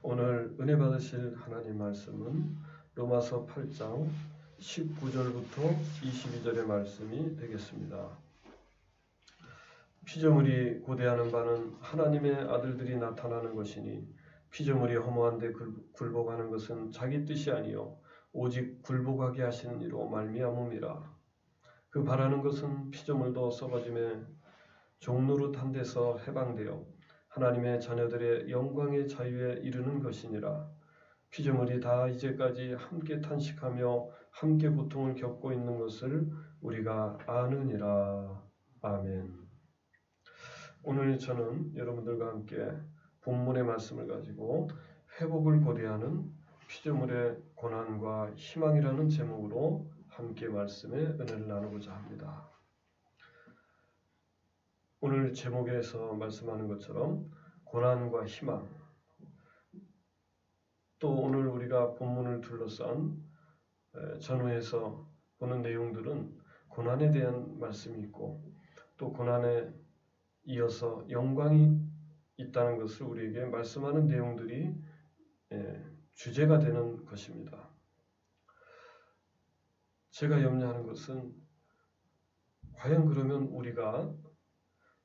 오늘 은혜 받으실 하나님 말씀은 로마서 8장 19절부터 22절의 말씀이 되겠습니다. 피조물이 고대하는 바는 하나님의 아들들이 나타나는 것이니 피조물이 허무한 데 굴복하는 것은 자기 뜻이 아니요 오직 굴복하게 하시는 이로 말미암음이라. 그 바라는 것은 피조물도 썩어짐에 종노릇한 데서 해방되어 하나님의 자녀들의 영광의 자유에 이르는 것이니라. 피조물이 다 이제까지 함께 탄식하며 함께 고통을 겪고 있는 것을 우리가 아느니라. 아멘. 오늘 저는 여러분들과 함께 본문의 말씀을 가지고 회복을 고대하는 피조물의 고난과 희망이라는 제목으로 함께 말씀의 은혜를 나누고자 합니다. 오늘 제목에서 말씀하는 것처럼 고난과 희망, 또 오늘 우리가 본문을 둘러싼 전후에서 보는 내용들은 고난에 대한 말씀이 있고 또 고난에 이어서 영광이 있다는 것을 우리에게 말씀하는 내용들이 주제가 되는 것입니다. 제가 염려하는 것은 과연 그러면 우리가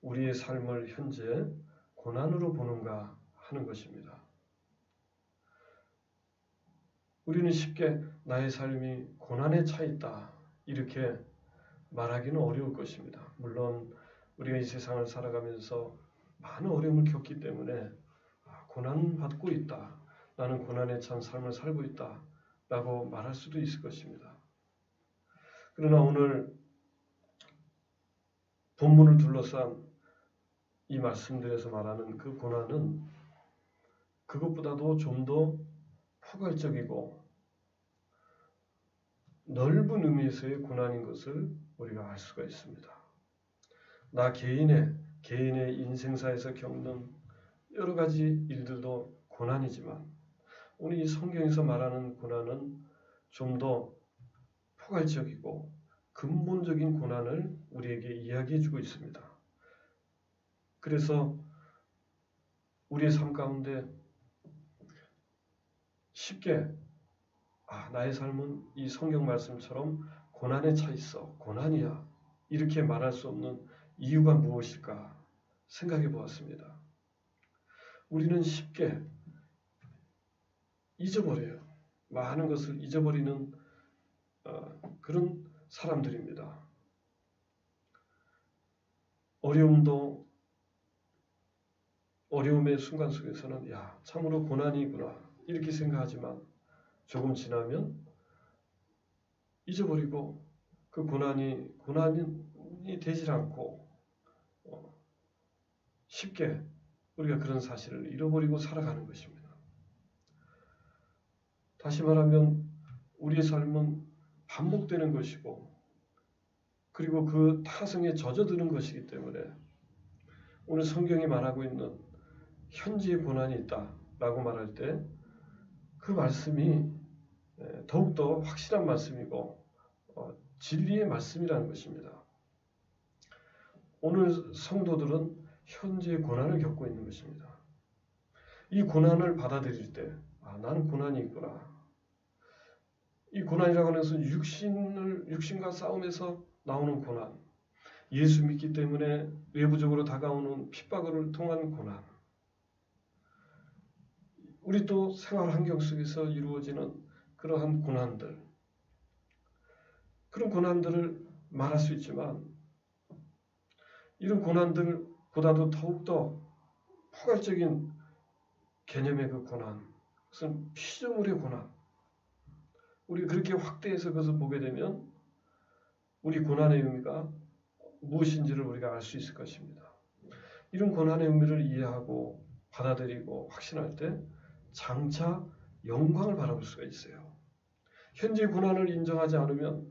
우리의 삶을 현재 고난으로 보는가 하는 것입니다. 우리는 쉽게 나의 삶이 고난에 차 있다 이렇게 말하기는 어려울 것입니다. 물론 우리가 이 세상을 살아가면서 많은 어려움을 겪기 때문에 고난받고 있다, 나는 고난에 찬 삶을 살고 있다 라고 말할 수도 있을 것입니다. 그러나 오늘 본문을 둘러싼 이 말씀들에서 말하는 그 고난은 그것보다도 좀 더 포괄적이고 넓은 의미에서의 고난인 것을 우리가 알 수가 있습니다. 나 개인의 인생사에서 겪는 여러 가지 일들도 고난이지만 오늘 이 성경에서 말하는 고난은 좀 더 포괄적이고 근본적인 고난을 우리에게 이야기해 주고 있습니다. 그래서 우리의 삶 가운데 쉽게 나의 삶은 이 성경 말씀처럼 고난에 차 있어, 고난이야 이렇게 말할 수 없는 이유가 무엇일까 생각해 보았습니다. 우리는 쉽게 잊어버려요. 많은 것을 잊어버리는 그런 사람들입니다. 어려움의 순간 속에서는 참으로 고난이구나 이렇게 생각하지만 조금 지나면 잊어버리고 그 고난이 되질 않고 쉽게 우리가 그런 사실을 잃어버리고 살아가는 것입니다. 다시 말하면 우리의 삶은 반복되는 것이고 그리고 그 타성에 젖어드는 것이기 때문에 오늘 성경이 말하고 있는 현지의 고난이 있다라고 말할 때 그 말씀이 더욱더 확실한 말씀이고 진리의 말씀이라는 것입니다. 오늘 성도들은 현재의 고난을 겪고 있는 것입니다. 이 고난을 받아들일 때 나는 고난이 있구나. 이 고난이라고 하는 것은 육신과 싸움에서 나오는 고난, 예수 믿기 때문에 외부적으로 다가오는 핍박을 통한 고난, 우리 또 생활 환경 속에서 이루어지는 그러한 고난들, 그런 고난들을 말할 수 있지만 이런 고난들보다도 더욱더 포괄적인 개념의 그 고난, 그것은 피조물의 고난. 우리가 그렇게 확대해서 그것을 보게 되면 우리 고난의 의미가 무엇인지를 우리가 알 수 있을 것입니다. 이런 고난의 의미를 이해하고 받아들이고 확신할 때 장차 영광을 바라볼 수가 있어요. 현재 고난을 인정하지 않으면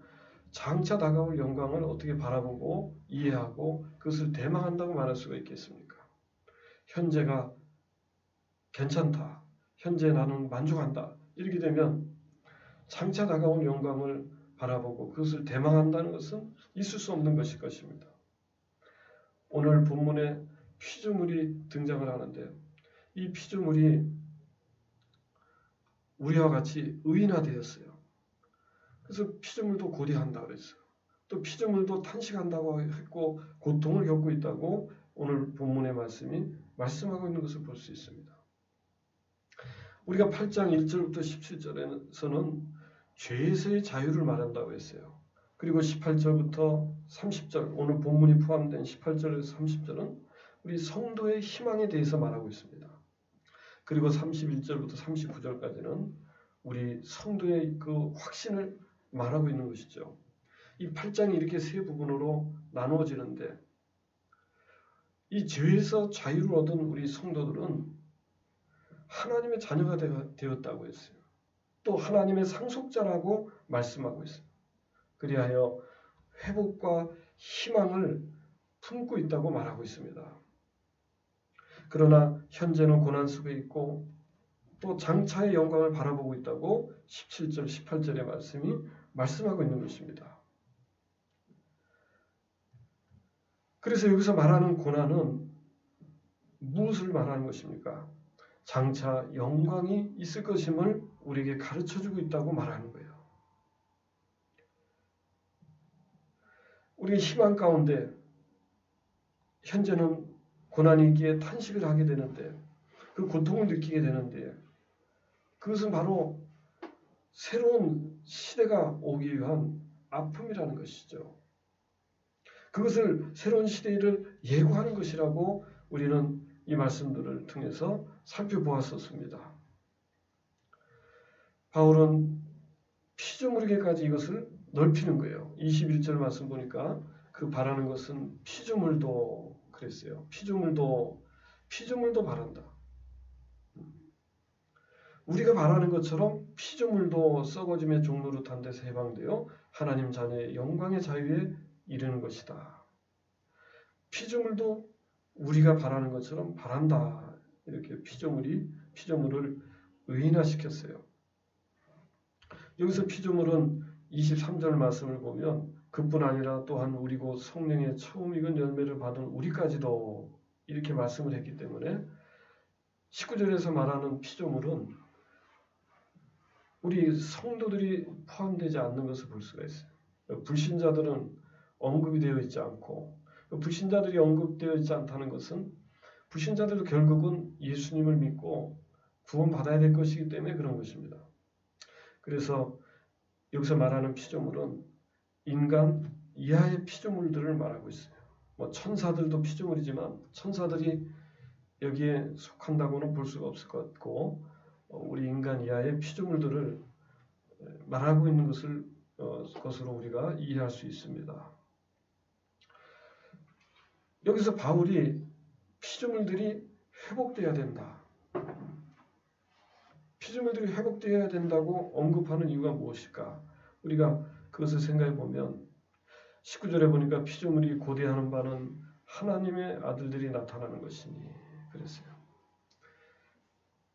장차 다가올 영광을 어떻게 바라보고 이해하고 그것을 대망한다고 말할 수가 있겠습니까? 현재가 괜찮다. 현재 나는 만족한다. 이렇게 되면 장차 다가올 영광을 바라보고 그것을 대망한다는 것은 있을 수 없는 것일 것입니다. 오늘 본문에 피조물이 등장을 하는데요. 이 피조물이 우리와 같이 의인화되었어요. 그래서 피조물도 고대한다고 그랬어요. 또 피조물도 탄식한다고 했고 고통을 겪고 있다고 오늘 본문의 말씀이 말씀하고 있는 것을 볼 수 있습니다. 우리가 8장 1절부터 17절에서는 죄에서의 자유를 말한다고 했어요. 그리고 18절부터 30절, 오늘 본문이 포함된 18절에서 30절은 우리 성도의 희망에 대해서 말하고 있습니다. 그리고 31절부터 39절까지는 우리 성도의 그 확신을 말하고 있는 것이죠. 이 8장이 이렇게 세 부분으로 나누어지는데 이 죄에서 자유를 얻은 우리 성도들은 하나님의 자녀가 되었다고 했어요. 또 하나님의 상속자라고 말씀하고 있어요. 그리하여 회복과 희망을 품고 있다고 말하고 있습니다. 그러나 현재는 고난 속에 있고 또 장차의 영광을 바라보고 있다고 17절, 18절의 말씀이 말씀하고 있는 것입니다. 그래서 여기서 말하는 고난은 무엇을 말하는 것입니까? 장차 영광이 있을 것임을 우리에게 가르쳐주고 있다고 말하는 거예요. 우리의 희망 가운데 현재는 고난이 있기에 탄식을 하게 되는데 그 고통을 느끼게 되는데 그것은 바로 새로운 시대가 오기 위한 아픔이라는 것이죠. 그것을 새로운 시대를 예고하는 것이라고 우리는 이 말씀들을 통해서 살펴보았었습니다. 바울은 피조물에게까지 이것을 넓히는 거예요. 21절 말씀 보니까 그 바라는 것은 피조물도 그랬어요. 피조물도 바란다. 우리가 바라는 것처럼 피조물도 썩어짐의 종노릇한 데서 해방되어 하나님 자녀의 영광의 자유에 이르는 것이다. 피조물도 우리가 바라는 것처럼 바란다. 이렇게 피조물을 의인화시켰어요. 여기서 피조물은 23절 말씀을 보면 그뿐 아니라 또한 우리 곧 성령의 처음 익은 열매를 받은 우리까지도 이렇게 말씀을 했기 때문에 19절에서 말하는 피조물은 우리 성도들이 포함되지 않는 것을 볼 수가 있어요. 불신자들은 언급이 되어 있지 않고 불신자들이 언급되어 있지 않다는 것은 불신자들도 결국은 예수님을 믿고 구원받아야 될 것이기 때문에 그런 것입니다. 그래서 여기서 말하는 피조물은 인간 이하의 피조물들을 말하고 있어요. 천사들도 피조물이지만 천사들이 여기에 속한다고는 볼 수가 없을 것 같고 우리 인간 이하의 피조물들을 말하고 있는 것으로 우리가 이해할 수 있습니다. 여기서 바울이 피조물들이 회복되어야 된다. 피조물들이 회복되어야 된다고 언급하는 이유가 무엇일까? 우리가 그것을 생각해 보면 19절에 보니까 피조물이 고대하는 바는 하나님의 아들들이 나타나는 것이니 그랬어요.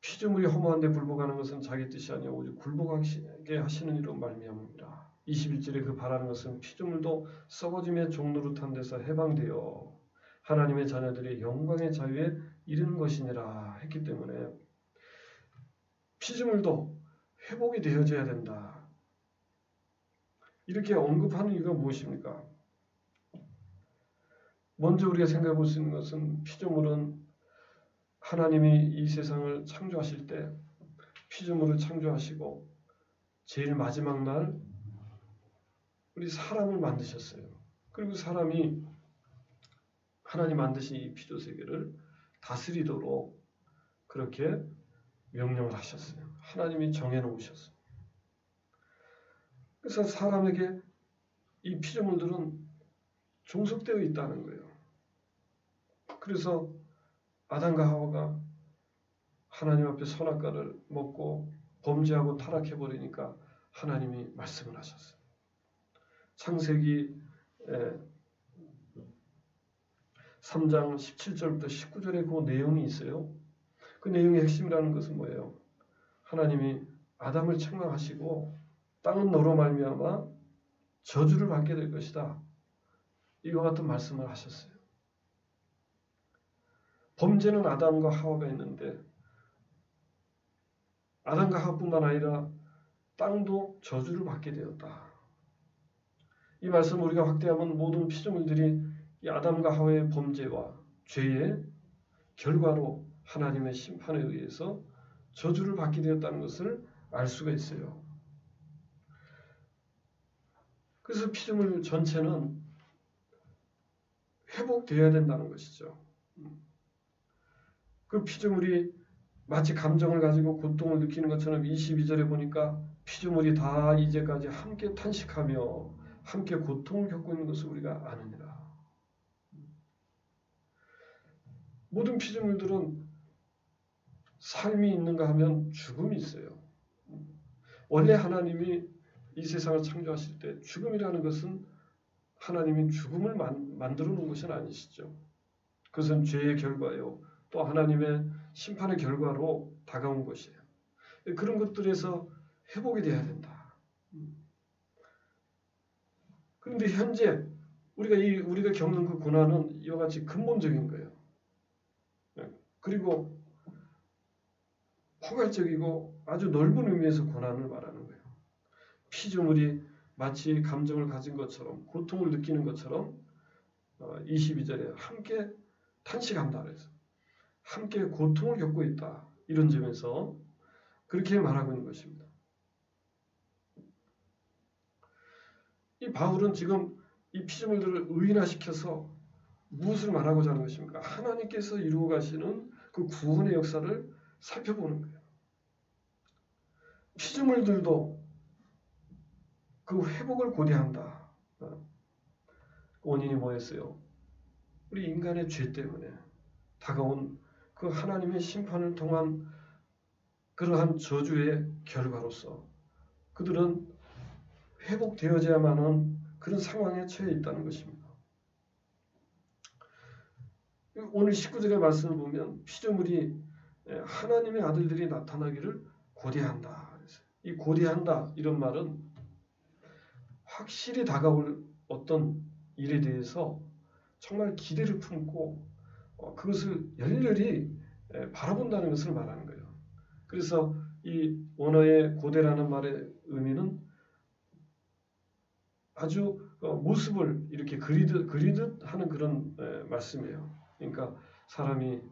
피조물이 허무한데 굴복하는 것은 자기 뜻이 아니오 오직 굴복하게 하시는 이로 말미암음이라. 21절에 그 바라는 것은 피조물도 썩어짐의 종노릇한 데서 해방되어 하나님의 자녀들의 영광의 자유에 이르는 것이니라 했기 때문에 피조물도 회복이 되어져야 된다. 이렇게 언급하는 이유가 무엇입니까? 먼저 우리가 생각해 볼 수 있는 것은 피조물은 하나님이 이 세상을 창조하실 때 피조물을 창조하시고 제일 마지막 날 우리 사람을 만드셨어요. 그리고 사람이 하나님 만드신 이 피조세계를 다스리도록 그렇게 명령을 하셨어요. 하나님이 정해놓으셨어요. 그래서 사람에게 이 피조물들은 종속되어 있다는 거예요. 그래서 아담과 하와가 하나님 앞에 선악과를 먹고 범죄하고 타락해버리니까 하나님이 말씀을 하셨어요. 창세기 3장 17절부터 19절에 그 내용이 있어요. 그 내용의 핵심이라는 것은 뭐예요? 하나님이 아담을 책망하시고 땅은 너로 말미암아 저주를 받게 될 것이다. 이와 같은 말씀을 하셨어요. 범죄는 아담과 하와가 있는데 아담과 하와뿐만 아니라 땅도 저주를 받게 되었다. 이 말씀을 우리가 확대하면 모든 피조물들이 이 아담과 하와의 범죄와 죄의 결과로 하나님의 심판에 의해서 저주를 받게 되었다는 것을 알 수가 있어요. 그래서 피조물 전체는 회복되어야 된다는 것이죠. 그 피조물이 마치 감정을 가지고 고통을 느끼는 것처럼 22절에 보니까 피조물이 다 이제까지 함께 탄식하며 함께 고통을 겪고 있는 것을 우리가 아느니라. 모든 피조물들은 삶이 있는가 하면 죽음이 있어요. 원래 하나님이 이 세상을 창조하실 때 죽음이라는 것은 하나님이 죽음을 만들어 놓은 것은 아니시죠. 그것은 죄의 결과요. 또 하나님의 심판의 결과로 다가온 것이에요. 그런 것들에서 회복이 돼야 된다. 그런데 현재 우리가 겪는 그 고난은 이와 같이 근본적인 거예요. 그리고 포괄적이고 아주 넓은 의미에서 고난을 말하는 거예요. 피조물이 마치 감정을 가진 것처럼 고통을 느끼는 것처럼 22절에 함께 탄식한다 그래서 함께 고통을 겪고 있다. 이런 점에서 그렇게 말하고 있는 것입니다. 이 바울은 지금 이 피조물들을 의인화시켜서 무엇을 말하고자 하는 것입니까? 하나님께서 이루어 가시는 그 구원의 역사를 살펴보는 거예요. 피조물들도 그 회복을 고대한다. 원인이 뭐였어요? 우리 인간의 죄 때문에 다가온 그 하나님의 심판을 통한 그러한 저주의 결과로서 그들은 회복되어야만 하는 그런 상황에 처해 있다는 것입니다. 오늘 19절의 말씀을 보면 피조물이 하나님의 아들들이 나타나기를 고대한다. 이 고대한다 이런 말은 확실히 다가올 어떤 일에 대해서 정말 기대를 품고 그것을 열렬히 바라본다는 것을 말하는 거예요. 그래서 이 원어의 고대라는 말의 의미는 아주 모습을 이렇게 그리듯 하는 그런 말씀이에요. 그러니까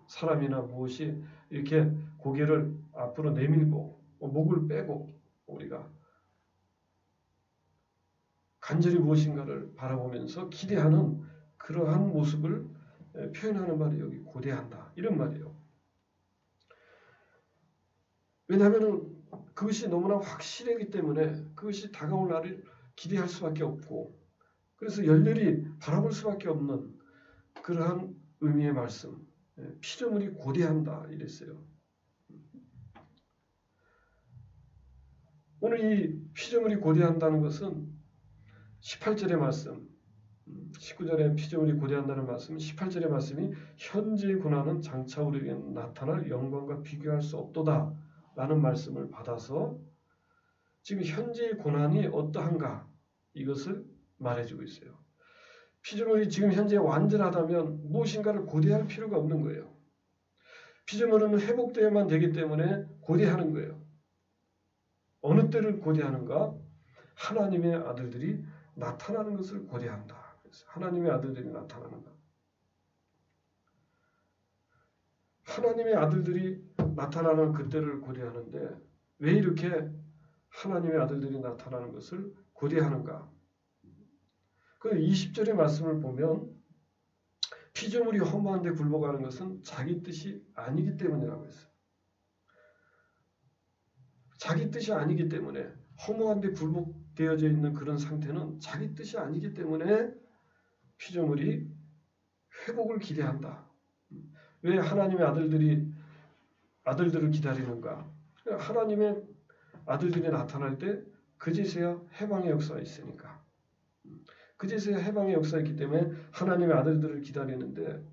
사람이나 무엇이 이렇게 고개를 앞으로 내밀고 목을 빼고 우리가 간절히 무엇인가를 바라보면서 기대하는 그러한 모습을 표현하는 말이 여기 고대한다. 이런 말이에요. 왜냐하면 그것이 너무나 확실하기 때문에 그것이 다가올 날을 기대할 수밖에 없고 그래서 열렬히 바라볼 수밖에 없는 그러한 의미의 말씀. 피조물이 고대한다 이랬어요. 오늘 이 피조물이 고대한다는 것은 18절의 말씀 19절에 피조물이 고대한다는 말씀은 18절의 말씀이 현재의 고난은 장차 우리에게 나타날 영광과 비교할 수 없도다 라는 말씀을 받아서 지금 현재의 고난이 어떠한가 이것을 말해주고 있어요. 피조물이 지금 현재 완전하다면 무엇인가를 고대할 필요가 없는 거예요. 피조물은 회복되어야만 되기 때문에 고대하는 거예요. 어느 때를 고대하는가? 하나님의 아들들이 나타나는 것을 고대한다. 하나님의 아들들이 나타나는가? 하나님의 아들들이 나타나는 그때를 고대하는데 왜 이렇게 하나님의 아들들이 나타나는 것을 고대하는가? 그 20절의 말씀을 보면 피조물이 허무한 데 굴복하는 것은 자기 뜻이 아니기 때문이라고 했어요. 자기 뜻이 아니기 때문에 허무한 데 굴복되어져 있는 그런 상태는 자기 뜻이 아니기 때문에 피조물이 회복을 기대한다. 왜 하나님의 아들들을 기다리는가? 하나님의 아들들이 나타날 때 그제서야 해방의 역사가 있으니까. 그제서야 해방의 역사가 있기 때문에 하나님의 아들들을 기다리는데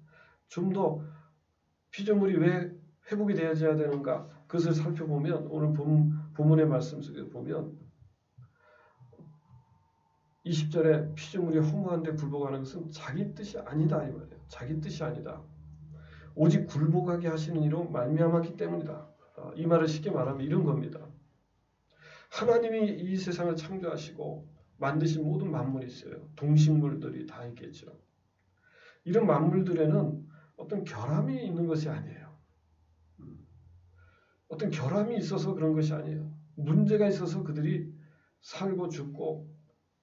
좀 더 피조물이 왜 회복이 되어야 되는가? 그것을 살펴보면 오늘 본문의 말씀 속에 보면 20절에 피조물이 허무한 데 굴복하는 것은 자기 뜻이 아니다 이 말이에요. 자기 뜻이 아니다. 오직 굴복하게 하시는 이로 말미암았기 때문이다. 이 말을 쉽게 말하면 이런 겁니다. 하나님이 이 세상을 창조하시고 만드신 모든 만물이 있어요. 동식물들이 다 있겠죠. 이런 만물들에는 어떤 결함이 있는 것이 아니에요. 어떤 결함이 있어서 그런 것이 아니에요. 문제가 있어서 그들이 살고 죽고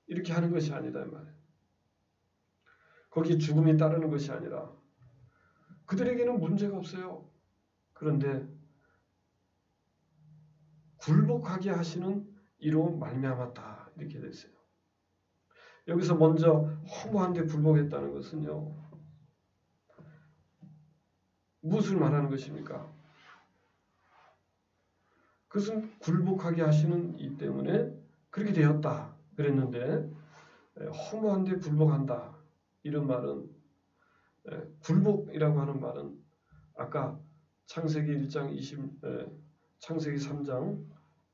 이렇게 하는 것이 아니다 이 말이에요. 거기에 죽음이 따르는 것이 아니라 그들에게는 문제가 없어요. 그런데 굴복하게 하시는 이로 말미암았다 이렇게 됐어요. 여기서 먼저 허무한데 굴복했다는 것은요. 무엇을 말하는 것입니까? 그것은 굴복하게 하시는 이 때문에 그렇게 되었다 그랬는데 허무한데 굴복한다 이런 말은 굴복이라고 하는 말은 아까 창세기 3장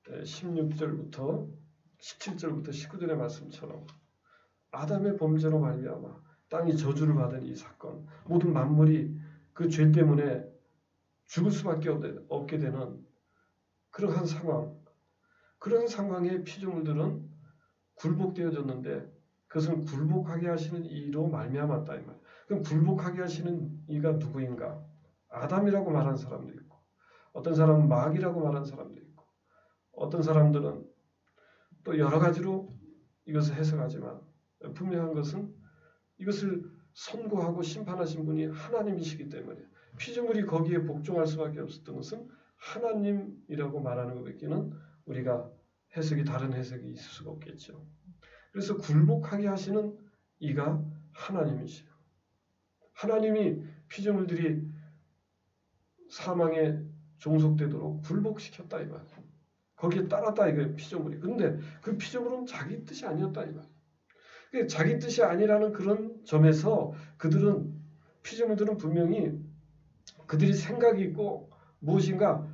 16절부터 17절부터 19절의 말씀처럼 아담의 범죄로 말미암아 땅이 저주를 받은 이 사건 모든 만물이 그 죄 때문에 죽을 수밖에 없게 되는 그러한 상황 그런 상황의 피조물들은 굴복되어졌는데 그것은 굴복하게 하시는 이로 말미암았다 이 말. 그럼 굴복하게 하시는 이가 누구인가? 아담이라고 말하는 사람도 있고 어떤 사람은 마귀라고 말하는 사람도 있고 어떤 사람들은 또 여러 가지로 이것을 해석하지만 분명한 것은 이것을 선고하고 심판하신 분이 하나님이시기 때문에 피조물이 거기에 복종할 수밖에 없었던 것은 하나님이라고 말하는 것밖에는 우리가 다른 해석이 있을 수가 없겠죠. 그래서 굴복하게 하시는 이가 하나님이시요. 하나님이 피조물들이 사망에 종속되도록 굴복시켰다 이 말이에요. 거기에 따랐다 이거예요. 피조물이. 근데 그 피조물은 자기 뜻이 아니었다 이 말이에요. 자기 뜻이 아니라는 그런 점에서 피조물들은 분명히 그들이 생각이 있고 무엇인가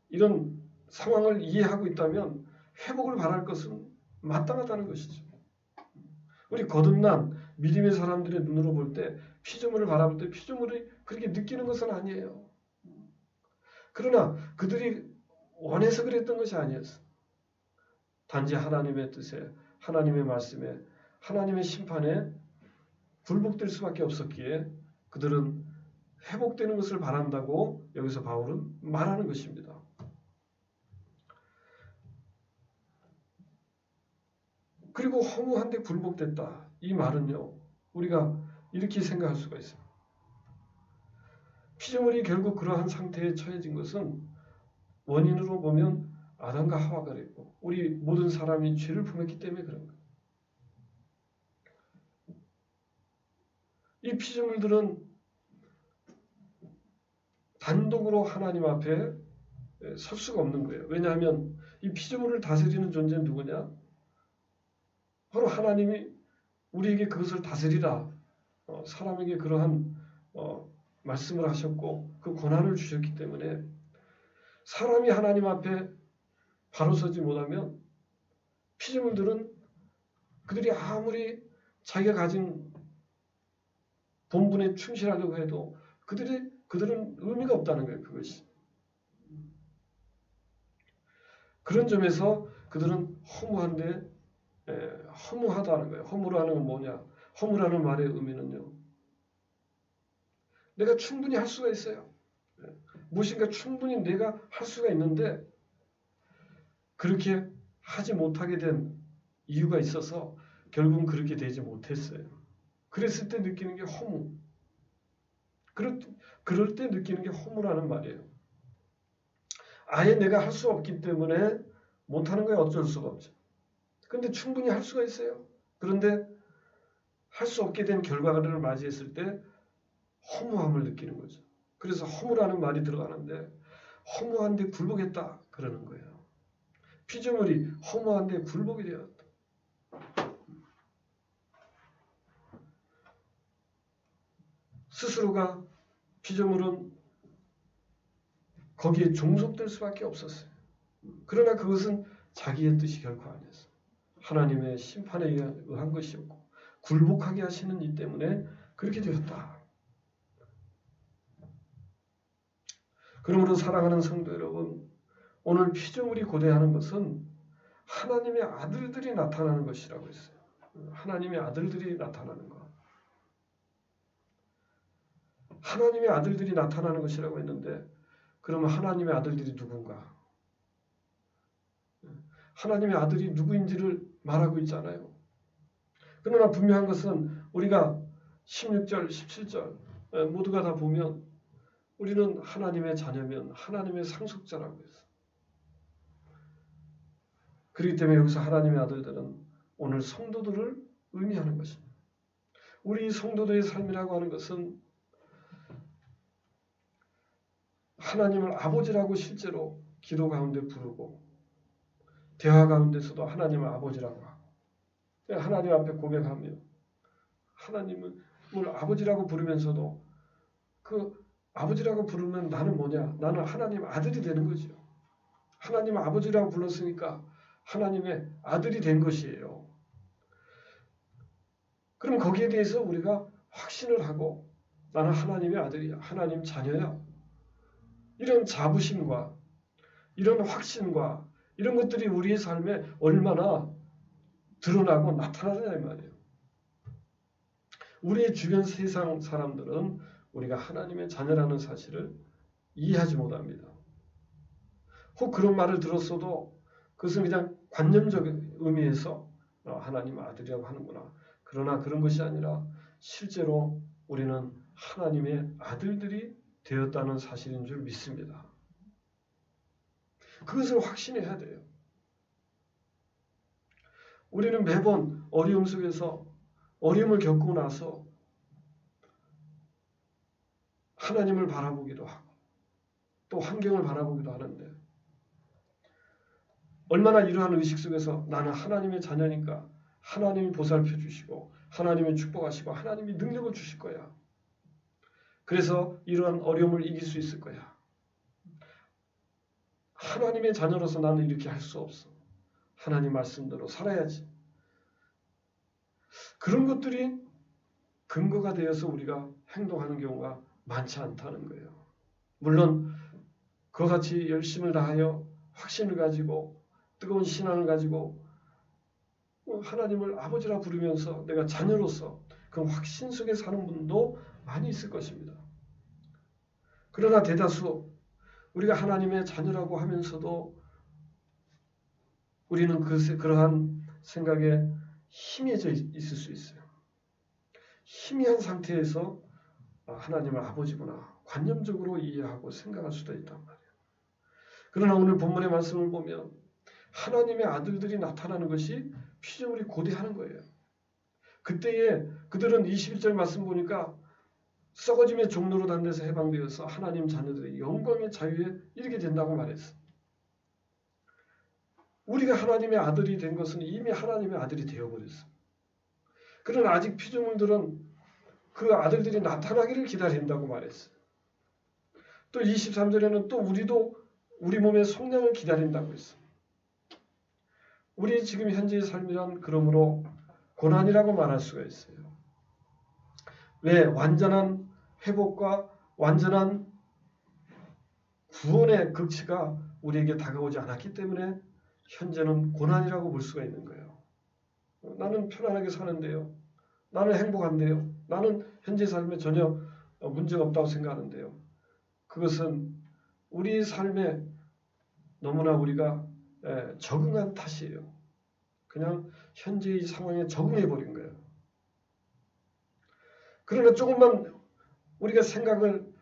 이런 상황을 이해하고 있다면 회복을 바랄 것은 마땅하다는 것이죠. 우리 거듭난 믿음의 사람들의 눈으로 볼 때 피조물을 바라볼 때 피조물이 그렇게 느끼는 것은 아니에요. 그러나 그들이 원해서 그랬던 것이 아니었어. 단지 하나님의 뜻에 하나님의 말씀에 하나님의 심판에 굴복될 수밖에 없었기에 그들은 회복되는 것을 바란다고 여기서 바울은 말하는 것입니다. 그리고 허무한데 굴복됐다. 이 말은요. 우리가 이렇게 생각할 수가 있어요. 피조물이 결국 그러한 상태에 처해진 것은 원인으로 보면 아담과 하와가 그랬고 우리 모든 사람이 죄를 품었기 때문에 그런 거예요. 이 피조물들은 단독으로 하나님 앞에 설 수가 없는 거예요. 왜냐하면 이 피조물을 다스리는 존재는 누구냐? 바로 하나님이 우리에게 그것을 다스리라. 사람에게 그러한 말씀을 하셨고 그 권한을 주셨기 때문에 사람이 하나님 앞에 바로 서지 못하면 피조물들은 그들이 아무리 자기가 가진 본분에 충실하려고 해도 그들은 의미가 없다는 거예요. 그것이. 그런 점에서 그들은 허무하다는 거예요. 허무라는 건 뭐냐? 허무라는 말의 의미는요. 내가 충분히 할 수가 있어요. 무엇인가 충분히 내가 할 수가 있는데 그렇게 하지 못하게 된 이유가 있어서 결국은 그렇게 되지 못했어요. 그랬을 때 느끼는 게 허무. 그럴 때 느끼는 게 허무라는 말이에요. 아예 내가 할 수 없기 때문에 못하는 거에 어쩔 수가 없죠. 그런데 충분히 할 수가 있어요. 그런데 할 수 없게 된 결과를 맞이했을 때 허무함을 느끼는 거죠. 그래서 허무라는 말이 들어가는데 허무한데 굴복했다 그러는 거예요. 피조물이 허무한데 굴복이 되었다. 스스로가 피조물은 거기에 종속될 수밖에 없었어요. 그러나 그것은 자기의 뜻이 결코 아니었어요. 하나님의 심판에 의한 것이었고 굴복하게 하시는 이 때문에 그렇게 되었다. 그러므로 사랑하는 성도 여러분, 오늘 피조물이 고대하는 것은 하나님의 아들들이 나타나는 것이라고 했어요. 하나님의 아들들이 나타나는 것. 하나님의 아들들이 나타나는 것이라고 했는데 그러면 하나님의 아들들이 누군가? 하나님의 아들이 누구인지를 말하고 있잖아요. 그러나 분명한 것은 우리가 16절, 17절 모두가 다 보면 우리는 하나님의 자녀면 하나님의 상속자라고 했어요. 그렇기 때문에 여기서 하나님의 아들들은 오늘 성도들을 의미하는 것입니다. 우리 성도들의 삶이라고 하는 것은 하나님을 아버지라고 실제로 기도 가운데 부르고 대화 가운데서도 하나님을 아버지라고 하고 하나님 앞에 고백하며 하나님을 아버지라고 부르면서도 그 아버지라고 부르면 나는 뭐냐? 나는 하나님 아들이 되는 거죠. 하나님 아버지라고 불렀으니까 하나님의 아들이 된 것이에요. 그럼 거기에 대해서 우리가 확신을 하고 나는 하나님의 아들이야. 하나님 자녀야. 이런 자부심과 이런 확신과 이런 것들이 우리의 삶에 얼마나 드러나고 나타나느냐 이 말이에요. 우리의 주변 세상 사람들은 우리가 하나님의 자녀라는 사실을 이해하지 못합니다. 혹 그런 말을 들었어도 그것은 그냥 관념적인 의미에서 하나님 아들이라고 하는구나. 그러나 그런 것이 아니라 실제로 우리는 하나님의 아들들이 되었다는 사실인 줄 믿습니다. 그것을 확신해야 돼요. 우리는 매번 어려움 속에서 어려움을 겪고 나서 하나님을 바라보기도 하고 또 환경을 바라보기도 하는데 얼마나 이러한 의식 속에서 나는 하나님의 자녀니까 하나님이 보살펴 주시고 하나님이 축복하시고 하나님이 능력을 주실 거야. 그래서 이러한 어려움을 이길 수 있을 거야. 하나님의 자녀로서 나는 이렇게 할 수 없어. 하나님 말씀대로 살아야지. 그런 것들이 근거가 되어서 우리가 행동하는 경우가 많지 않다는 거예요. 물론 그와 같이 열심을 다하여 확신을 가지고 뜨거운 신앙을 가지고 하나님을 아버지라 부르면서 내가 자녀로서 그 확신 속에 사는 분도 많이 있을 것입니다. 그러나 대다수 우리가 하나님의 자녀라고 하면서도 우리는 그러한 생각에 희미해져 있을 수 있어요. 희미한 상태에서 하나님을 아버지구나 관념적으로 이해하고 생각할 수도 있단 말이에요. 그러나 오늘 본문의 말씀을 보면 하나님의 아들들이 나타나는 것이 피조물이 고대하는 거예요. 그때에 그들은 21절 말씀 보니까 썩어짐의 종로로 단 데서 해방되어서 하나님 자녀들의 영광의 자유에 이르게 된다고 말했어. 우리가 하나님의 아들이 된 것은 이미 하나님의 아들이 되어버렸어. 그러나 아직 피조물들은 그 아들들이 나타나기를 기다린다고 말했어. 또 23절에는 또 우리도 우리 몸의 속량을 기다린다고 했어. 우리 지금 현재의 삶이란 그러므로 고난이라고 말할 수가 있어요. 왜? 완전한 회복과 완전한 구원의 극치가 우리에게 다가오지 않았기 때문에 현재는 고난이라고 볼 수가 있는 거예요. 나는 편안하게 사는데요. 나는 행복한데요. 나는 현재 삶에 전혀 문제가 없다고 생각하는데요. 그것은 우리 삶에 너무나 우리가 적응한 탓이에요. 그냥 현재의 상황에 적응해버린 거예요. 그러나 조금만 우리가 생각을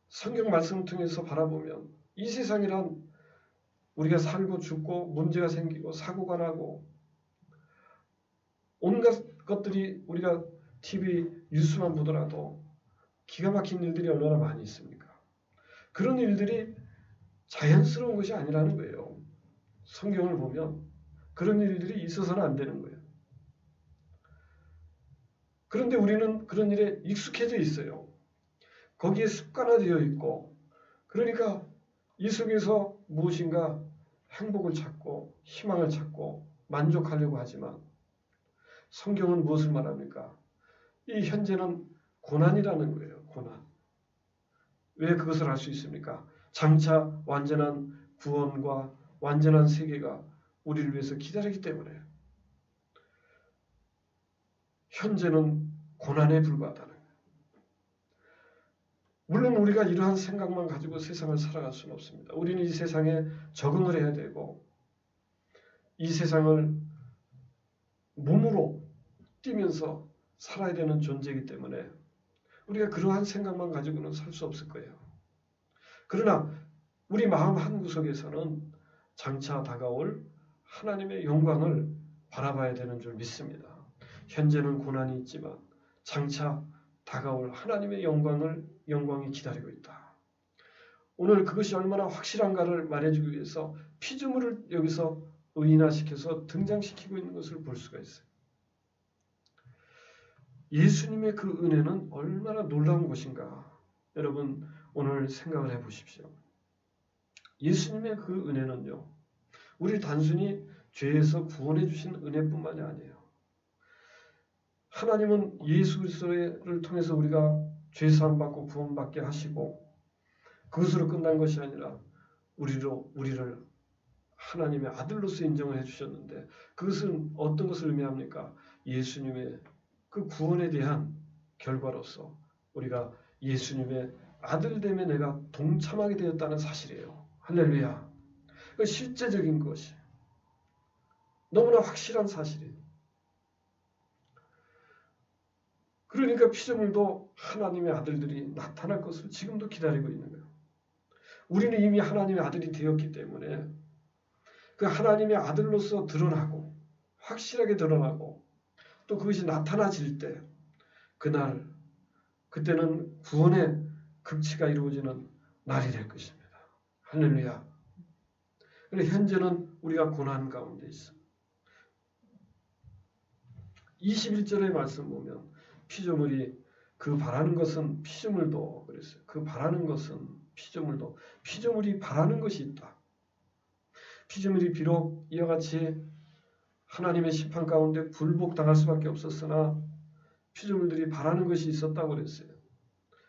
성경 말씀을 통해서 바라보면 이 세상이란 우리가 살고 죽고 문제가 생기고 사고가 나고 온갖 것들이 우리가 TV 뉴스만 보더라도 기가 막힌 일들이 얼마나 많이 있습니까? 그런 일들이 자연스러운 것이 아니라는 거예요. 성경을 보면 그런 일들이 있어서는 안 되는 거예요. 그런데 우리는 그런 일에 익숙해져 있어요. 거기에 습관화되어 있고 그러니까 이 속에서 무엇인가 행복을 찾고 희망을 찾고 만족하려고 하지만 성경은 무엇을 말합니까? 이 현재는 고난이라는 거예요. 고난. 왜 그것을 할 수 있습니까? 장차 완전한 구원과 완전한 세계가 우리를 위해서 기다리기 때문에 현재는 고난에 불과하다는 거예요. 물론 우리가 이러한 생각만 가지고 세상을 살아갈 수는 없습니다. 우리는 이 세상에 적응을 해야 되고 이 세상을 몸으로 뛰면서 살아야 되는 존재이기 때문에 우리가 그러한 생각만 가지고는 살 수 없을 거예요. 그러나 우리 마음 한구석에서는 장차 다가올 하나님의 영광을 바라봐야 되는 줄 믿습니다. 현재는 고난이 있지만 장차 다가올 하나님의 영광이 기다리고 있다. 오늘 그것이 얼마나 확실한가를 말해주기 위해서 피조물을 여기서 의인화시켜서 등장시키고 있는 것을 볼 수가 있어요. 예수님의 그 은혜는 얼마나 놀라운 것인가. 여러분 오늘 생각을 해보십시오. 예수님의 그 은혜는요. 우리 단순히 죄에서 구원해 주신 은혜뿐만이 아니에요. 하나님은 예수 그리스도를 통해서 우리가 죄 사함 받고 구원받게 하시고 그것으로 끝난 것이 아니라 우리를 하나님의 아들로서 인정을 해주셨는데 그것은 어떤 것을 의미합니까? 예수님의 그 구원에 대한 결과로서 우리가 예수님의 아들됨에 내가 동참하게 되었다는 사실이에요. 할렐루야. 그 실제적인 것이 너무나 확실한 사실이에요. 그러니까 피조물도 하나님의 아들들이 나타날 것을 지금도 기다리고 있는 거예요. 우리는 이미 하나님의 아들이 되었기 때문에 그 하나님의 아들로서 드러나고 확실하게 드러나고 또 그것이 나타나질 때 그때는 구원의 극치가 이루어지는 날이 될 것입니다. 할렐루야. 그런데 현재는 우리가 고난 가운데 있어. 21절의 말씀 보면 피조물이 그 바라는 것은 피조물도 그랬어요. 그 바라는 것은 피조물이 바라는 것이 있다. 피조물이 비록 이와 같이 하나님의 심판 가운데 굴복당할 수밖에 없었으나 피조물들이 바라는 것이 있었다고 그랬어요.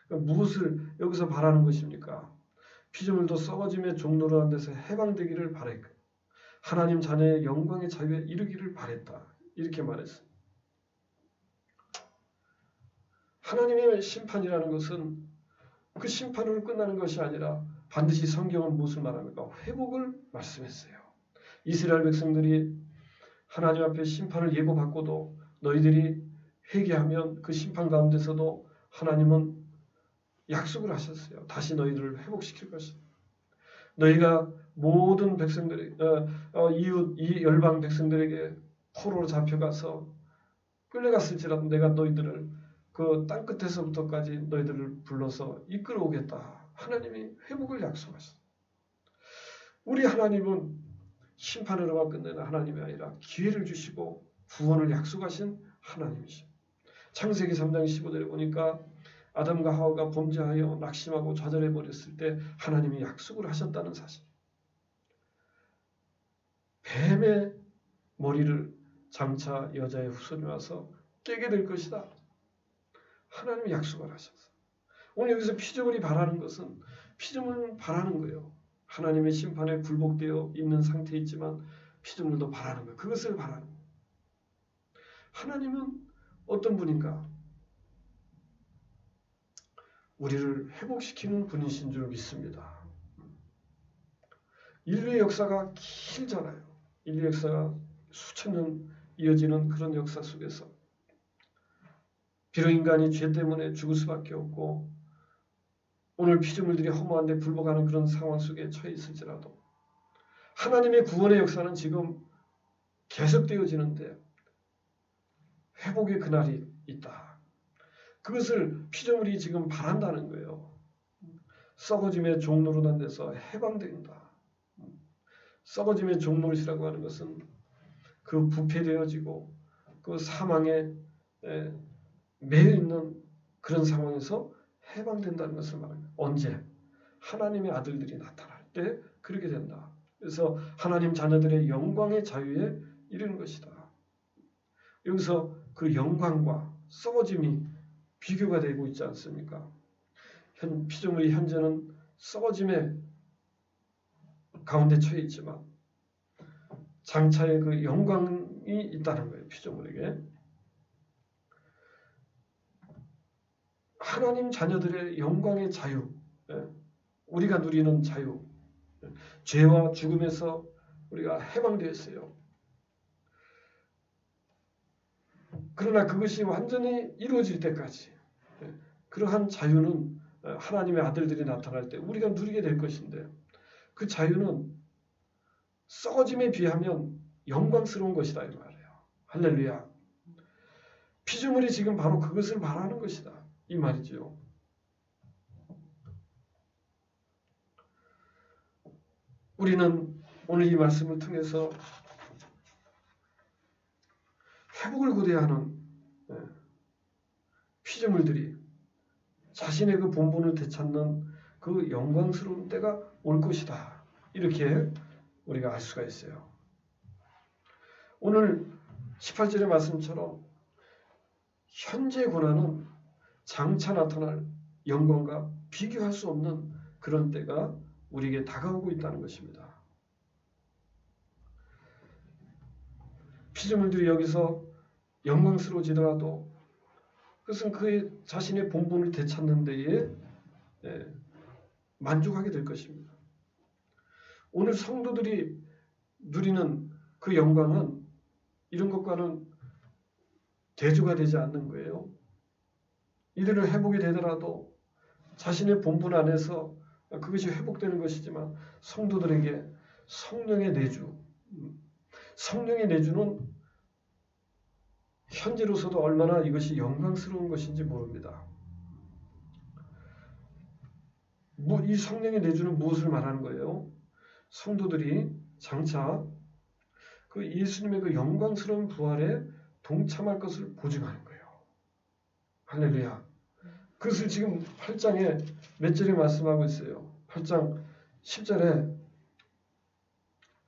그러니까 무엇을 여기서 바라는 것입니까? 피조물도 썩어짐의 종로로 한 데서 해방되기를 바랬고 하나님 자녀의 영광의 자유에 이르기를 바랬다. 이렇게 말했어요. 하나님의 심판이라는 것은 그 심판으로 끝나는 것이 아니라 반드시 성경은 무엇을 말합니까? 회복을 말씀했어요. 이스라엘 백성들이 하나님 앞에 심판을 예고받고도 너희들이 회개하면 그 심판 가운데서도 하나님은 약속을 하셨어요. 다시 너희들을 회복시킬 것이다. 너희가 모든 백성들이 이웃 이 열방 백성들에게 포로로 잡혀가서 끌려갔을지라도 내가 너희들을 그 땅끝에서부터까지 너희들을 불러서 이끌어오겠다. 하나님이 회복을 약속하셨어요. 우리 하나님은 심판으로만 끝내는 하나님이 아니라 기회를 주시고 구원을 약속하신 하나님이시죠. 창세기 3장 15절에 보니까 아담과 하와가 범죄하여 낙심하고 좌절해버렸을 때 하나님이 약속을 하셨다는 사실. 뱀의 머리를 장차 여자의 후손이 와서 깨게 될 것이다. 하나님이 약속을 하셨어요. 오늘 여기서 피조물이 바라는 것은 피조물은 바라는 거예요. 하나님의 심판에 굴복되어 있는 상태에 있지만 피조물도 바라는 거예요. 그것을 바라는 거예요. 하나님은 어떤 분인가? 우리를 회복시키는 분이신 줄 믿습니다. 인류의 역사가 길잖아요. 인류의 역사가 수천 년 이어지는 그런 역사 속에서 비록 인간이 죄 때문에 죽을 수밖에 없고 오늘 피조물들이 허무한 데 굴복하는 그런 상황 속에 처해 있을지라도 하나님의 구원의 역사는 지금 계속되어지는데 회복의 그날이 있다. 그것을 피조물이 지금 바란다는 거예요. 썩어짐의 종로로 난 데서 해방된다. 썩어짐의 종로이라고 하는 것은 그 부패되어지고 그 사망에 매여 있는 그런 상황에서 해방된다는 것을 말합니다. 언제? 하나님의 아들들이 나타날 때 그렇게 된다. 그래서 하나님 자녀들의 영광의 자유에 이르는 것이다. 여기서 그 영광과 썩어짐이 비교가 되고 있지 않습니까? 피조물이 현재는 썩어짐의 가운데 처해 있지만 장차의 그 영광이 있다는 거예요. 피조물에게. 하나님 자녀들의 영광의 자유, 우리가 누리는 자유, 죄와 죽음에서 우리가 해방되었어요. 그러나 그것이 완전히 이루어질 때까지 그러한 자유는 하나님의 아들들이 나타날 때 우리가 누리게 될 것인데 그 자유는 썩어짐에 비하면 영광스러운 것이다 이 말이에요. 할렐루야. 피조물이 지금 바로 그것을 말하는 것이다 이 말이지요. 우리는 오늘 이 말씀을 통해서 회복을 고대하는 피조물들이 자신의 그 본분을 되찾는 그 영광스러운 때가 올 것이다. 이렇게 우리가 알 수가 있어요. 오늘 18절의 말씀처럼 현재 고난은 장차 나타날 영광과 비교할 수 없는 그런 때가 우리에게 다가오고 있다는 것입니다. 피조물들이 여기서 영광스러워지더라도 그것은 그의 자신의 본분을 되찾는 데에 만족하게 될 것입니다. 오늘 성도들이 누리는 그 영광은 이런 것과는 대조가 되지 않는 거예요. 이들을 회복이 되더라도 자신의 본분 안에서 그것이 회복되는 것이지만 성도들에게 성령의 내주, 성령의 내주는 현재로서도 얼마나 이것이 영광스러운 것인지 모릅니다. 이 성령의 내주는 무엇을 말하는 거예요? 성도들이 장차 그 예수님의 그 영광스러운 부활에 동참할 것을 보증하는 거예요. 할렐루야. 그것을 지금 8장에 몇 절에 말씀하고 있어요. 8장 10절에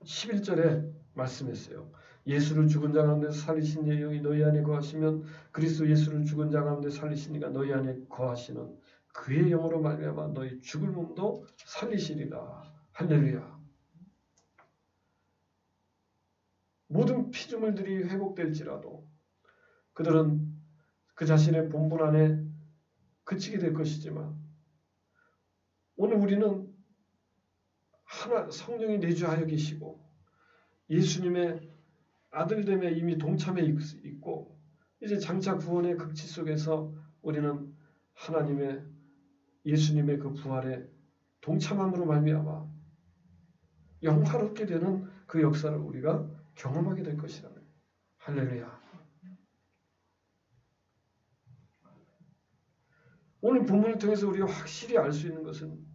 11절에 말씀했어요. 예수를 죽은 자 가운데 살리신 이의 영이 너희 안에 거하시면 그리스도 예수를 죽은 자 가운데 살리신 이가 너희 안에 거하시는 그의 영으로 말미암아 너희 죽을 몸도 살리시리라. 할렐루야. 모든 피조물들이 회복될지라도 그들은 그 자신의 본분 안에 그치게 될 것이지만 오늘 우리는 하나 성령이 내주하여 계시고 예수님의 아들됨에 이미 동참해 있고 이제 장차 구원의 극치 속에서 우리는 하나님의 예수님의 그 부활에 동참함으로 말미암아 영화롭게 되는 그 역사를 우리가 경험하게 될 것이라는 거예요. 할렐루야. 오늘 본문을 통해서 우리가 확실히 알 수 있는 것은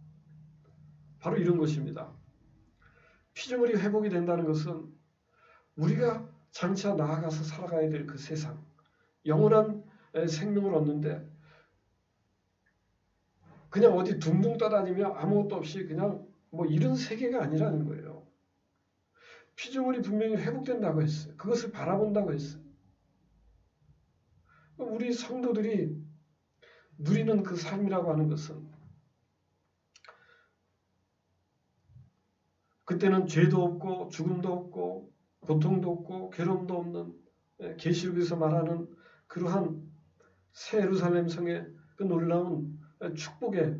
바로 이런 것입니다. 피조물이 회복이 된다는 것은 우리가 장차 나아가서 살아가야 될 그 세상, 영원한 생명을 얻는데 그냥 어디 둥둥 떠다니며 아무것도 없이 그냥 뭐 이런 세계가 아니라는 거예요. 피조물이 분명히 회복된다고 했어요. 그것을 바라본다고 했어요. 우리 성도들이 누리는 그 삶이라고 하는 것은 그때는 죄도 없고 죽음도 없고 고통도 없고 괴로움도 없는 계시록에서 말하는 그러한 새 예루살렘 성의 그 놀라운 축복의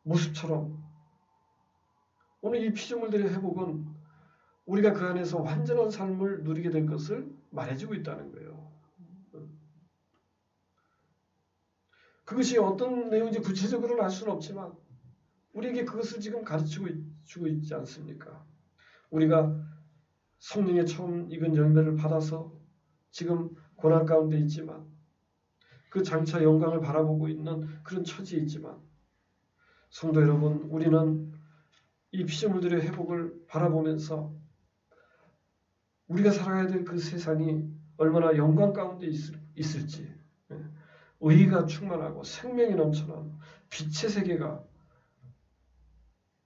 모습처럼 오늘 이 피조물들의 회복은 우리가 그 안에서 완전한 삶을 누리게 될 것을 말해주고 있다는 거예요. 그것이 어떤 내용인지 구체적으로는 알 수는 없지만 우리에게 그것을 지금 가르치고 주고 있지 않습니까? 우리가 성령의 처음 익은 열매를 받아서 지금 고난 가운데 있지만 그 장차 영광을 바라보고 있는 그런 처지에 있지만 성도 여러분, 우리는 이 피조물들의 회복을 바라보면서 우리가 살아가야 될 그 세상이 얼마나 영광 가운데 있을지 의의가 충만하고 생명이 넘쳐난 빛의 세계가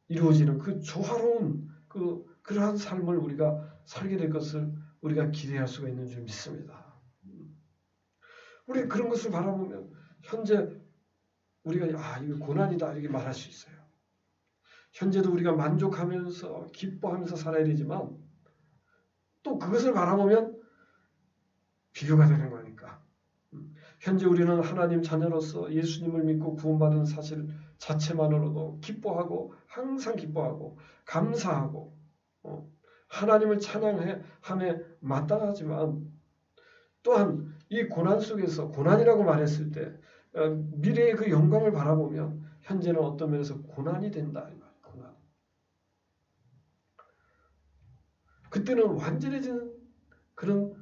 이루어지는 그 조화로운 그러한 삶을 우리가 살게 될 것을 우리가 기대할 수가 있는 줄 믿습니다. 우리 그런 것을 바라보면 현재 우리가 이거 고난이다 이렇게 말할 수 있어요. 현재도 우리가 만족하면서 기뻐하면서 살아야 되지만 또 그것을 바라보면 비교가 되는 거니까. 현재 우리는 하나님 자녀로서 예수님을 믿고 구원받은 사실 자체만으로도 기뻐하고 항상 기뻐하고 감사하고 하나님을 찬양함에 마땅하지만 또한 이 고난 속에서 고난이라고 말했을 때 미래의 그 영광을 바라보면 현재는 어떤 면에서 고난이 된다. 고난. 그때는 완전해진 그런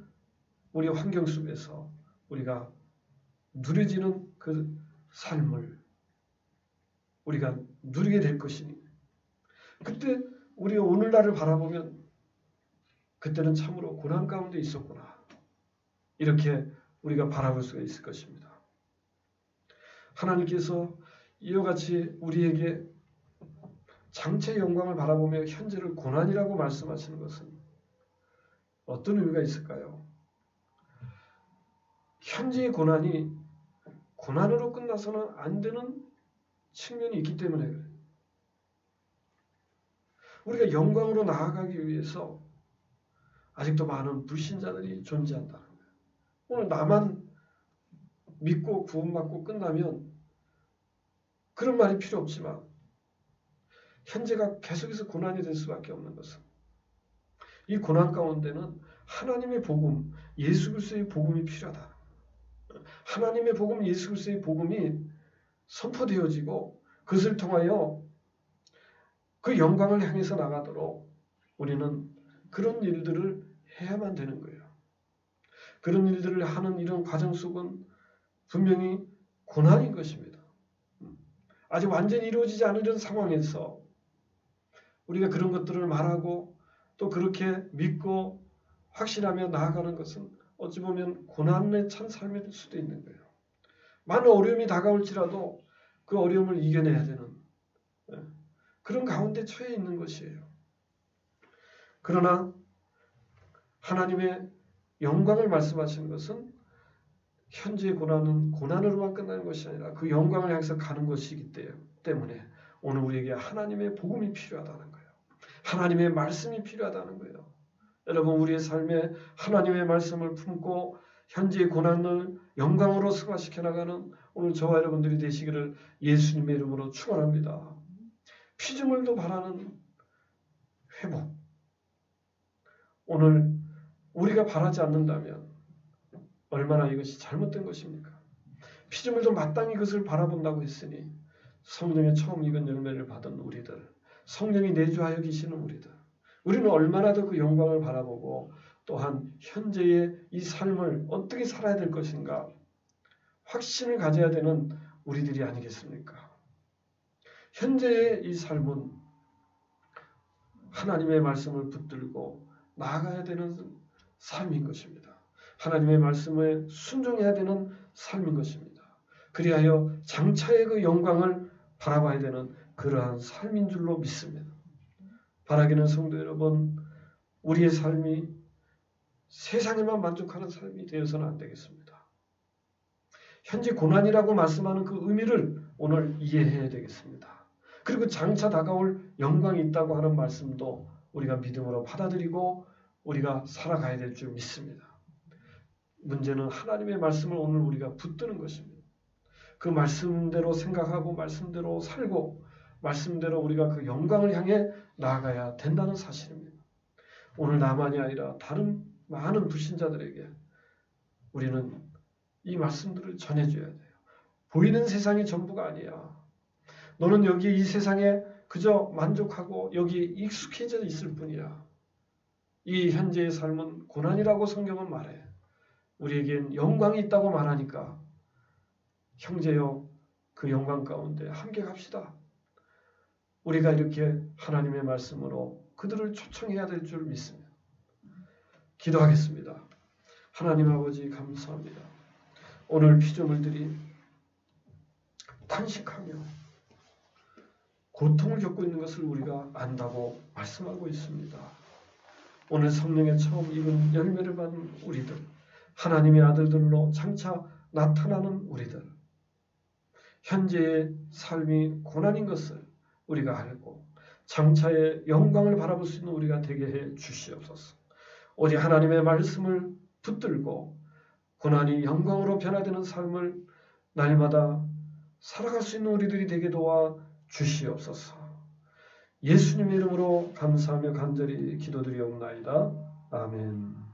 우리 환경 속에서 우리가 누려지는 그 삶을 우리가 누리게 될 것이니 그때 우리가 오늘날을 바라보면 그때는 참으로 고난 가운데 있었구나. 이렇게 우리가 바라볼 수가 있을 것입니다. 하나님께서 이와 같이 우리에게 장차의 영광을 바라보며 현재를 고난이라고 말씀하시는 것은 어떤 의미가 있을까요? 현재의 고난이 고난으로 끝나서는 안 되는 측면이 있기 때문에 그래요. 우리가 영광으로 나아가기 위해서 아직도 많은 불신자들이 존재한다는 거예요. 오늘 나만 믿고 구원받고 끝나면 그런 말이 필요 없지만 현재가 계속해서 고난이 될 수밖에 없는 것은 이 고난 가운데는 하나님의 복음, 예수 그리스도의 복음이 필요하다. 하나님의 복음, 예수 그리스도의 복음이 선포되어지고 그것을 통하여 그 영광을 향해서 나가도록 우리는 그런 일들을 해야만 되는 거예요. 그런 일들을 하는 이런 과정 속은 분명히 고난인 것입니다. 아직 완전히 이루어지지 않은 상황에서 우리가 그런 것들을 말하고 또 그렇게 믿고 확신하며 나아가는 것은 어찌 보면 고난에 찬 삶일 수도 있는 거예요. 많은 어려움이 다가올지라도 그 어려움을 이겨내야 되는 그런 가운데 처해 있는 것이에요. 그러나 하나님의 영광을 말씀하시는 것은 현재의 고난은 고난으로만 끝나는 것이 아니라 그 영광을 향해서 가는 것이기 때문에 오늘 우리에게 하나님의 복음이 필요하다는 거예요. 하나님의 말씀이 필요하다는 거예요. 여러분 우리의 삶에 하나님의 말씀을 품고 현재의 고난을 영광으로 승화시켜 나가는 오늘 저와 여러분들이 되시기를 예수님의 이름으로 축원합니다. 피조물도 바라는 회복. 오늘 우리가 바라지 않는다면 얼마나 이것이 잘못된 것입니까? 피조물도 마땅히 그것을 바라본다고 했으니 성령의 처음 익은 열매를 받은 우리들, 성령이 내주하여 계시는 우리들, 우리는 얼마나 더 그 영광을 바라보고 또한 현재의 이 삶을 어떻게 살아야 될 것인가 확신을 가져야 되는 우리들이 아니겠습니까? 현재의 이 삶은 하나님의 말씀을 붙들고 나아가야 되는 삶인 것입니다. 하나님의 말씀에 순종해야 되는 삶인 것입니다. 그리하여 장차의 그 영광을 바라봐야 되는 그러한 삶인 줄로 믿습니다. 바라기는 성도 여러분, 우리의 삶이 세상에만 만족하는 삶이 되어서는 안 되겠습니다. 현재 고난이라고 말씀하는 그 의미를 오늘 이해해야 되겠습니다. 그리고 장차 다가올 영광이 있다고 하는 말씀도 우리가 믿음으로 받아들이고 우리가 살아가야 될 줄 믿습니다. 문제는 하나님의 말씀을 오늘 우리가 붙드는 것입니다. 그 말씀대로 생각하고 말씀대로 살고 말씀대로 우리가 그 영광을 향해 나아가야 된다는 사실입니다. 오늘 나만이 아니라 다른 많은 불신자들에게 우리는 이 말씀들을 전해줘야 돼요. 보이는 세상이 전부가 아니야. 너는 여기 이 세상에 그저 만족하고 여기 익숙해져 있을 뿐이야. 이 현재의 삶은 고난이라고 성경은 말해. 우리에겐 영광이 있다고 말하니까 형제여 그 영광 가운데 함께 갑시다. 우리가 이렇게 하나님의 말씀으로 그들을 초청해야 될 줄 믿습니다. 기도하겠습니다. 하나님 아버지 감사합니다. 오늘 피조물들이 탄식하며 고통을 겪고 있는 것을 우리가 안다고 말씀하고 있습니다. 오늘 성령의 처음 익은 열매를 받은 우리들, 하나님의 아들들로 장차 나타나는 우리들, 현재의 삶이 고난인 것을 우리가 알고 장차의 영광을 바라볼 수 있는 우리가 되게 해 주시옵소서. 오직 하나님의 말씀을 붙들고 고난이 영광으로 변화되는 삶을 날마다 살아갈 수 있는 우리들이 되게 도와 주시옵소서. 예수님의 이름으로 감사하며 간절히 기도드리옵나이다. 아멘.